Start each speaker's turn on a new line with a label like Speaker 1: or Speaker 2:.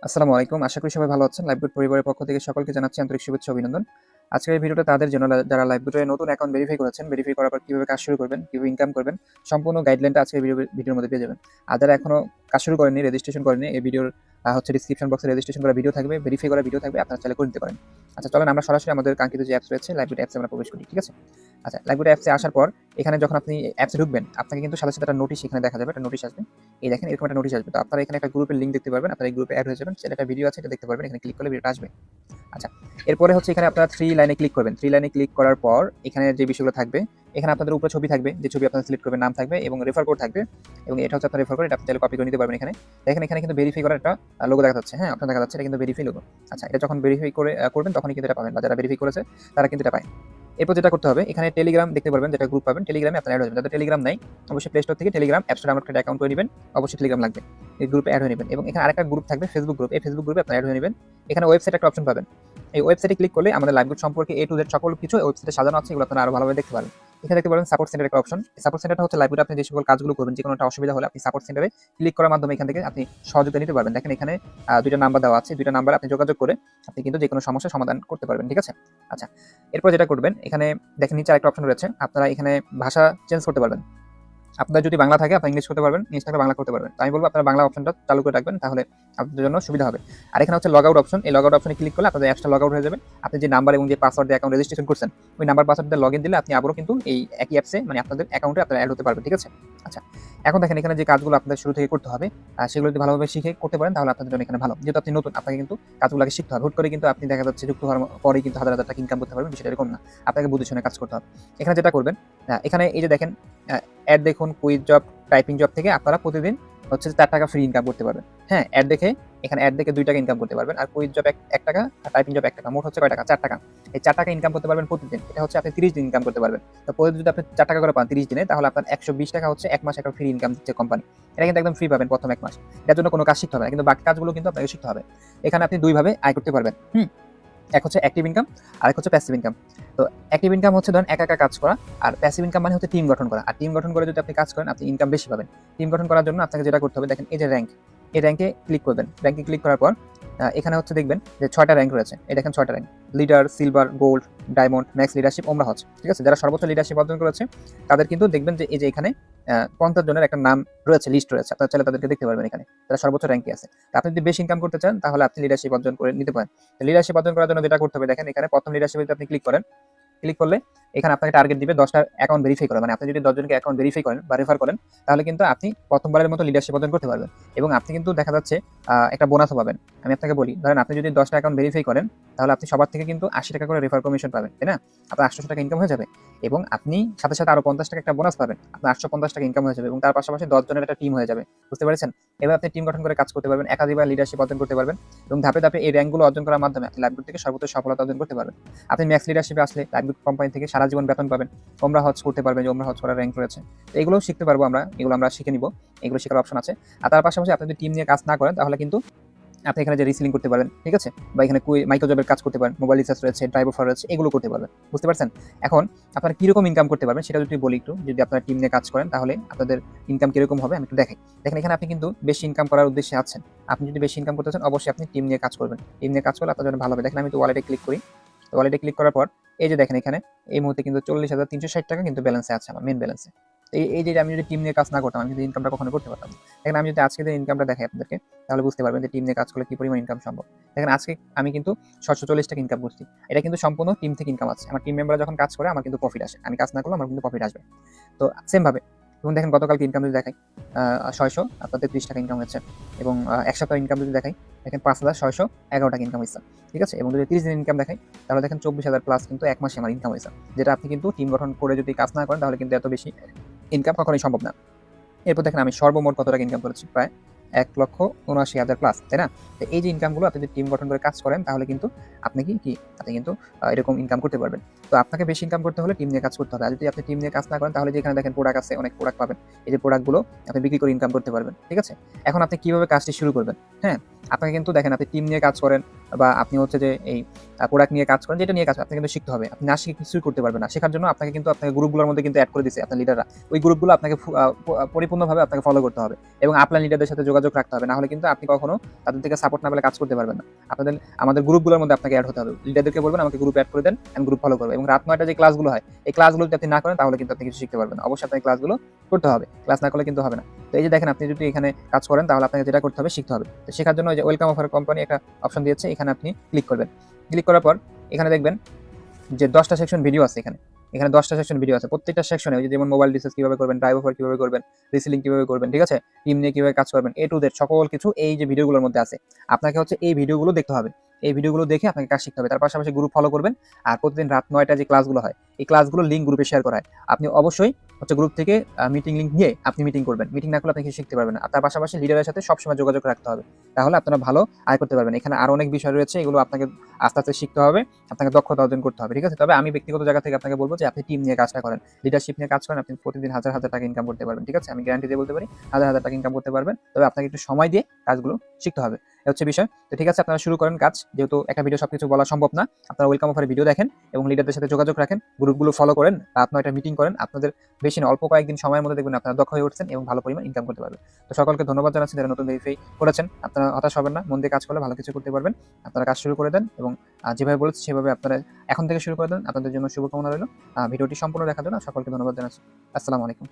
Speaker 1: আসসালামু আলাইকুম। আশা করি সবাই ভালো আছেন। লাইভগুড পরিবারের পক্ষ থেকে সকলকে জানাচ্ছি আন্তরিক শুভেচ্ছা ও অভিনন্দন। আজকের এই ভিডিওটা তাদের জন্য যারা লাইভগুডে নতুন অ্যাকাউন্ট ভেরিফাই করেছেন, ভেরিফাই করার পর কিভাবে কাজ শুরু করবেন, কিভাবে ইনকাম করবেন, সম্পূর্ণ গাইডলাইনটা আজকের ভিডিওর মধ্যে পেয়ে যাবেন। আর যারা এখনো কাজ শুরু করেননি, রেজিস্ট্রেশন করেননি, এই ভিডিওর ডিসক্রিপশন বক্সে রেজিস্ট্রেশন করা ভিডিও থাকবে, ভেরিফাই করা ভিডিও থাকবে, আপনারা চাইলে করে নিতে পারেন। আচ্ছা চলেন আমরা সরাসরি আমাদের কাঙ্ক্ষিত যে অ্যাপস রয়েছে, লাইভগুড অ্যাপসে আমরা প্রবেশ করি। ঠিক আছে? আচ্ছা লাইভগুড অ্যাপসে আসার পর এখানে যখন আপনি অ্যাপসে ঢুকবেন, আপনাকে কিন্তু সাথে সাথে একটা নোটিশ এখানে দেখা যাবে, একটা নোটিশ আসবে। এই দেখেন এরকম একটা নোটিশ আসবে। তো আপনারা এখানে একটা গ্রুপের লিংক দেখতে পারবেন, আপনারা এই গ্রুপে অ্যাড হয়ে যাবেন। সেটা একটা ভিডিও আছে, এটা দেখতে পারবেন, এখানে ক্লিক করলে ভিডিওটা আসবে। আচ্ছা এরপরে এখানে আপনারা 3 লাইনে ক্লিক করবেন। 3 লাইনে ক্লিক করার পর এখানে যে বিষয়গুলো থাকবে, এখানে আপনাদের উপরে ছবি থাকবে, যে ছবি আপনারা সিলেক্ট করবেন নাম থাকবে এবং রেফার কোড থাকবে, এবং এটা হচ্ছে আপনার রেফার কোড, এটা আপনি চাইলে কপি করে নিতে পারবেন। এখানে দেখেন এখানে কিন্তু ভেরিফাই করার একটা লোগো দেখা যাচ্ছে। হ্যাঁ, আপনার দেখা যাচ্ছে এটা কিন্তু ভেরিফাই লোগো। আচ্ছা এটা যখন ভেরিফাই করবেন তখনই কিন্তু এটা পাবেন, বা যারা ভেরিফাই করেছে তারা কিন্তু এটা পায়। এরপর যেটা করতে হবে, এখানে টেলিগ্রাম দেখতে পারবেন, যেটা গ্রুপ পাবেন, টেলিগ্রামে আপনারা অ্যাড হয়ে যাবেন। যাদের টেলিগ্রাম নাই অবশ্যই প্লে স্টোর থেকে টেলিগ্রাম অ্যাপসটা ডাউনলোড করে অ্যাকাউন্ট করে নেবেন। অবশ্যই টেলিগ্রাম লাগবে, এই গ্রুপে অ্যাড হয়ে নেবেন। এবং এখানে আরেকটা গ্রুপ থাকবে, ফেসবুক গ্রুপ। এই ফেসবুক গ্রুপে আপনারা অ্যাড হয়ে নেবেন। এখানে ওয়েবসাইট একটা অপশন পাবেন। এই ওয়েবসাইটে ক্লিক করলে আমাদের লাইভগুড সম্পর্কে A to Z সকল কিছু ওয়েবসাইটে সাজানো আছে, এগুলো আপনারা আরো ভালোভাবে দেখতে পারেন। এখানে দেখতে পারেন সাপোর্ট সেন্টার একটা অপশন। সাপোর্ট সেন্টারটা হচ্ছে লাইভগুড আপনি যে সকল কাজগুলো করবেন, যে কোনো একটা অসুবিধা হলে আপনি সাপোর্ট সেন্টারে ক্লিক করার মাধ্যমে এখান থেকে আপনি সহযোগিতা নিতে পারবেন। দেখেন এখানে দুইটা নাম্বার দেওয়া আছে, দুইটা নাম্বার আপনি যোগাযোগ করে আপনি কিন্তু যে কোনো সমস্যার সমাধান করতে পারবেন। ঠিক আছে? আচ্ছা এরপর যেটা করবেন, এখানে দেখেন নিচে আরেকটা অপশন রয়েছে, আপনারা এখানে ভাষা চেঞ্জ করতে পারবেন। আপনার যদি বাংলা থাকে আপনি ইংলিশ করতে পারবেন, ইংলিশ থাকলে বাংলা করতে পারবেন। তো আমি বলবো আপনারা বাংলা অপশনটা চালু করে রাখবেন, তাহলে আপনাদের জন্য সুবিধা হবে। আর এখানে হচ্ছে লগ আউট অপশন। এই লগ আউট অপশনে ক্লিক করলে আপনাদের অ্যাপসটা লগ আউট হয়ে যাবে। আপনি যে নাম্বার এবং যে পাসওয়ার্ড দিয়ে অ্যাকাউন্ট রেজিস্ট্রেশন করছেন, ওই নাম্বার পাসওয়ার্ড দিয়ে লগইন দিলে আপনি আবারও কিন্তু এই একই অ্যাপসে, মানে আপনাদের অ্যাকাউন্টে আপনারা অ্যাড হতে পারবেন। ঠিক আছে? আচ্ছা এখন দেখেন এখানে যে কাজগুলো আপনাদের শুরু থেকে করতে হবে, সেগুলো যদি ভালোভাবে শিখে করতে পারেন তাহলে আপনাদের জন্য এখানে ভালো। যেহেতু আপনি নতুন, আপনাকে কিন্তু কাজগুলোকে শিখতে হবে। হুট করে কিন্তু আপনি দেখা যাচ্ছে যুক্ত হওয়ার পরেই কিন্তু হাজার হাজার টাকা ইনকাম করতে পারবেন, বিষয়টা এরকম না। আপনাকে বুঝে শুনে কাজ করতে হবে। এখানে যেটা করবেন, এখানে এই যে দেখেন অ্যাড দেখুন, কুইজ জব, টাইপিং জব থেকে আপনারা প্রতিদিন হচ্ছে 4 টাকা ফ্রি ইনকাম করতে পারবেন। হ্যাঁ, অ্যাড দেখে এখানে অ্যাড দেখে 2 টাকা ইনকাম করতে পারবেন। আর কুইজ জব 1 টাকা, আর টাইপিং জব 1 টাকা। মোট হচ্ছে কয় টাকা? 4 টাকা। এই 4 টাকা ইনকাম করতে পারবেন প্রতিদিন। এটা হচ্ছে আপনি 30 দিন ইনকাম করতে পারবেন। তো প্রতিদিন যদি আপনি 4 টাকা করে পান 30 দিনে, তাহলে আপনার 120 টাকা হচ্ছে 1 মাসে একটা ফ্রি ইনকাম দিচ্ছে কোম্পানি। এটা কিন্তু একদম ফ্রি পাবেন প্রথম 1 মাস। এটার জন্য কোনো কাজ শিখতে হবে না। কিন্তু বাকি কাজগুলো কিন্তু আপনাকে শিখতে হবে। এখানে আপনি 2 ভাবে আয় করতে পারবেন। এক হচ্ছে অ্যাক্টিভ ইনকাম, আরেক হচ্ছে প্যাসিভ ইনকাম। তো অ্যাক্টিভ ইনকাম হচ্ছে ধরেন একা একা কাজ করা, আর প্যাসিভ ইনকাম মানে হচ্ছে টিম গঠন করা। আর টিম গঠন করে যদি আপনি কাজ করেন আপনি ইনকাম বেশি পাবেন। টিম গঠন করার জন্য আপনাকে যেটা করতে হবে, দেখেন এই যে র্যাঙ্ক, এই র্যাঙ্কে ক্লিক করবেন। র্যাঙ্কে ক্লিক করার পর এখানে হচ্ছে দেখবেন যে 6টা র্যাঙ্ক রয়েছে। এই দেখেন 6টা rank: leader, silver, gold, diamond, max leadership, ওমরা হচ্ছে। ঠিক আছে? যারা সর্বোচ্চ লিডারশিপ অর্জন করেছে তাদের কিন্তু দেখবেন যে এই যে এখানে 50 জনের একটা নাম রয়েছে, লিস্ট রয়েছে। আপনারা চাইলে তাদেরকে দেখতে পারবেন এখানে, তারা সর্বোচ্চ র্যাঙ্কে আছে। তো আপনি যদি বেশি ইনকাম করতে চান তাহলে আপনি লিডারশিপ অর্জন করে নিতে পারেন। লিডারশিপ অর্জন করার জন্য যেটা করতে হবে, দেখেন এখানে প্রথম লিডারশিপে যদি আপনি ক্লিক করেন, ক্লিক করলে এখানে আপনাকে টার্গেট দিবে 10টা অ্যাকাউন্ট ভেরিফাই করা। মানে আপনি যদি 10 জনকে অ্যাকাউন্ট ভেরিফাই করেন বা রেফার করেন, তাহলে কিন্তু আপনি প্রথমবারের মতো লিডারশিপ অর্জন করতে পারবেন। এবং আপনি কিন্তু দেখা যাচ্ছে একটা বোনাসও পাবেন। আমি আপনাকে বলি, ধরেন আপনি যদি 10টা অ্যাকাউন্ট ভেরিফাই করেন, তাহলে আপনি সবার থেকে কিন্তু 80 টাকা করে রেফার কমিশন পাবেন, তাই না? আপনার 800 টাকা ইনকাম হয়ে যাবে। এবং আপনি সাথে সাথে আরো 50 টাকা একটা বোনাস পাবেন। আপনার 850 টাকা ইনকাম হয়ে যাবে, এবং তার পাশাপাশি 10 জনের একটা টিম হয়ে যাবে। বুঝতে পেরেছেন? এবার আপনি টিম গঠন করে কাজ করতে পারবেন, একাধিকবার লিডারশিপ অর্জন করতে পারবেন, এবং ধাপে ধাপে এই র্যাঙ্কগুলো অর্জন করার মাধ্যমে আপনি লাইভগুড থেকে সর্বোচ্চ সফলতা অর্জন করতে পারবেন। আপনি ম্যাক্স লিডারশিপে আসলে লাইভগুড কোম্পানি থেকে সারা জীবন বেতন পাবেন। ওমরা হজ করতে পারবেন, যে ওমরা হজ করার র্যাঙ্ক রয়েছে। তো এগুলোও শিখতে পারবো আমরা, এগুলো আমরা শিখে নিব। এগুলো শেখার অপশন আছে। আর তার পাশাপাশি আপনি যদি টিম নিয়ে কাজ না করেন তাহলে কিন্তু আপনি এখানে যে রিসেলিং করতে পারেন, ঠিক আছে? বা এখানে মাইক্রো জবের কাজ করতে পারেন, মোবাইল রিসার্চ রয়েছে, ড্রাইভ অফার রয়েছে, এগুলো করতে পারবেন। বুঝতে পারছেন? এখন আপনারা কিরকম ইনকাম করতে পারবেন সেটা যদি বলি একটু, যদি আপনারা টিম নিয়ে কাজ করেন তাহলে আপনাদের ইনকাম কিরকম হবে আমি একটু দেখাই। দেখেন এখানে আপনি কিন্তু বেশি ইনকাম করার উদ্দেশ্যে আছেন। আপনি যদি বেশি ইনকাম করতে চান অবশ্যই আপনি টিম নিয়ে কাজ করবেন। টিম নিয়ে কাজ করলে আপনার জন্য ভালো হবে। দেখেন আমি তো ওয়ালেটে ক্লিক করি। তো ওয়ালেটে ক্লিক করার পর এই যে দেখেন এখানে এই মুহূর্তে কিন্তু 40,360 টাকা কিন্তু ব্যালেন্সে আছে, আমার মেইন ব্যালেন্সে। এই যে আমি যদি টিম নিয়ে কাজ না করতাম আমি কিন্তু ইনকামটা কখনো করতে পারতাম না। দেখেন আমি যদি আজকে যে ইনকামটা দেখাই আপনাদেরকে, তাহলে বুঝতে পারবেন যে টিম নিয়ে কাজ করলে কি পরিমাণ ইনকাম সম্ভব। দেখেন আজকে আমি কিন্তু 740 টাকা ইনকাম করছি। এটা কিন্তু সম্পূর্ণ টিম থেকে ইনকাম আছে। আমার টিম মেম্বাররা যখন কাজ করে আমার কিন্তু প্রফিট আসে। আমি কাজ না করলে আমার কিন্তু প্রফিট আসবে। তো সেম ভাবে এবং দেখেন গতকালকে ইনকাম যদি দেখাই, 600 আপনাদের 30 টাকা ইনকাম হয়েছে। এবং 1 সপ্তাহ ইনকাম যদি দেখাই, দেখেন 5,611 টাকা ইনকাম হয়েছে। ঠিক আছে? এবং যদি 30 দিন ইনকাম দেখাই, তাহলে দেখেন 24,000 প্লাস কিন্তু 1 মাসে আমার ইনকাম হয়েছে। যেটা আপনি কিন্তু টিম গঠন করে যদি কাজ না করেন তাহলে কিন্তু এত বেশি ইনকাম কখনোই সম্ভব না। এরপর দেখেন আমি সর্বমোট কত টাকা ইনকাম করেছি, প্রায় 1,79,000 প্লাস, তাই না? তো এই যে ইনকামগুলো আপনি যদি টিম গঠন করে কাজ করেন তাহলে কিন্তু আপনি আপনি কিন্তু এরকম ইনকাম করতে পারবেন। তো আপনাকে বেশি ইনকাম করতে হলে টিম নিয়ে কাজ করতে হবে। আর যদি আপনি টিম নিয়ে কাজ না করেন তাহলে যে এখানে দেখেন প্রোডাক্ট আছে, অনেক প্রোডাক্ট পাবেন। এই যে প্রোডাক্টগুলো আপনি বিক্রি করে ইনকাম করতে পারবেন। ঠিক আছে? এখন আপনি কিভাবে কাজটি শুরু করবেন? হ্যাঁ, আপনাকে কিন্তু দেখেন আপনি টিম নিয়ে কাজ করেন বা আপনি হচ্ছে যে এই প্রোডাক্ট নিয়ে কাজ করেন, যেটা নিয়ে কাজ আপনি কিন্তু শিখতে হবে। আপনি না শিখে কিছুই করতে পারবেন না। শেখার জন্য আপনাকে কিন্তু আপনাকে গ্রুপগুলোর মধ্যে কিন্তু এড করে দিয়েছে আপনার লিডাররা। ওই গ্রুপগুলো আপনাকে পরিপূর্ণভাবে আপনাকে ফলো করতে হবে এবং আপনার লিডারদের সাথে যোগাযোগ রাখতে হবে। না হলে কিন্তু আপনি কখনো তাদের থেকে সাপোর্ট না পেলে কাজ করতে পারবেন না। আমাদের গ্রুপগুলোর মধ্যে আপনাকে এড হতে হবে। লিডারদেরকে বলবেন আমাকে গ্রুপ এড করে দেন, আমি গ্রুপ ফলো করবো। এবং রাত ৯টা যে ক্লাসগুলো হয়, এই ক্লাসগুলো যদি আপনি না করেন তাহলে কিন্তু আপনি কিছু শিখতে পারবেন না। অবশ্যই আপনাকে ক্লাসগুলো করতে হবে। ক্লাস না করলে কিন্তু হবে না। তো এই যে দেখেন আপনি যদি এখানে কাজ করেন তাহলে আপনাকে যেটা করতে হবে শিখতে হবে। তো শেখার জন্য ওই যে ওয়েলকাম অফার কোম্পানি একটা অপশন দিয়েছে, এখানে আপনি ক্লিক করবেন। ক্লিক করার পর এখানে দেখবেন যে 10টা সেকশন ভিডিও আছে এখানে 10টা সেকশন ভিডিও আছে। প্রত্যেকটা সেকশনে ওই যে যেমন মোবাইল রিচার্জ কিভাবে করবেন, ড্রাইভ অফার কিভাবে করবেন, রিসেলিং কিভাবে করবেন, ঠিক আছে? টিম নিয়ে কিভাবে কাজ করবেন, A to Z সকল কিছু এই যে ভিডিওগুলোর মধ্যে আছে। আপনাকে হচ্ছে এই ভিডিওগুলো দেখতে হবে। এই ভিডিওগুলো দেখে আপনাকে কাজ শিখতে হবে। তার পাশাপাশি গ্রুপ ফলো করবেন। আর প্রতিদিন রাত 9টায় যে ক্লাসগুলো হয়, এই ক্লাসগুলোর লিঙ্ক গ্রুপে শেয়ার করা হয়। আপনি অবশ্যই হচ্ছে গ্রুপ থেকে মিটিং লিঙ্ক নিয়ে আপনি মিটিং করবেন। মিটিং না করলে আপনি কিছু শিখতে পারবেন না। আর তার পাশাপাশি লিডারের সাথে সবসময় যোগাযোগ রাখতে হবে। তাহলে আপনারা ভালো আয় করতে পারবেন। এখানে আরো অনেক বিষয় রয়েছে, এগুলো আপনাকে আস্তে আস্তে শিখতে হবে, আপনাকে দক্ষতা অর্জন করতে হবে, ঠিক আছে? তবে আমি ব্যক্তিগত জায়গা থেকে আপনাকে বলবো যে আপনি টিম নিয়ে কাজটা করেন, লিডারশিপ নিয়ে কাজ করেন, আপনি প্রতিদিন হাজার হাজার টাকা ইনকাম করতে পারবেন, ঠিক আছে? আমি গ্যারান্টি দিয়ে বলতে পারি হাজার হাজার টাকা ইনকাম করতে পারবেন। তবে আপনাকে একটু সময় দিয়ে কাজগুলো শিখতে হবে, এটা হচ্ছে বিষয়। তো ঠিক আছে, আপনারা শুরু করেন কাজ। যেহেতু একটা ভিডিও সবকিছু বলা সম্ভব না, আপনারা ওয়েলকাম অফারে ভিডিও দেখেন এবং লিডারদের সাথে যোগাযোগ রাখেন, গ্রুপগুলো ফলো করেন, রাত 9টা মিটিং করেন। আপনাদের বেশি না, অল্প কয়েকদিন সময়ের মধ্যে দেখবেন আপনারা দক্ষ হয়ে উঠছেন এবং ভালো পরিমাণ ইনকাম করতে পারবেন। তো সকলকে ধন্যবাদ জানাচ্ছি যারা নতুন ভেরিফাই করেছেন। আপনারা হতাশ হবেন না, মন দিয়ে কাজ করলে ভালো কিছু করতে পারবেন। আপনারা কাজ শুরু করে দেন এবং যেভাবে বলেছি সেভাবে আপনারা এখন থেকে শুরু করে দেন। আপনাদের জন্য শুভকামনা রইল। ভিডিওটি সম্পূর্ণ দেখার জন্য সকলকে ধন্যবাদ জানাচ্ছি। আসসালামু আলাইকুম।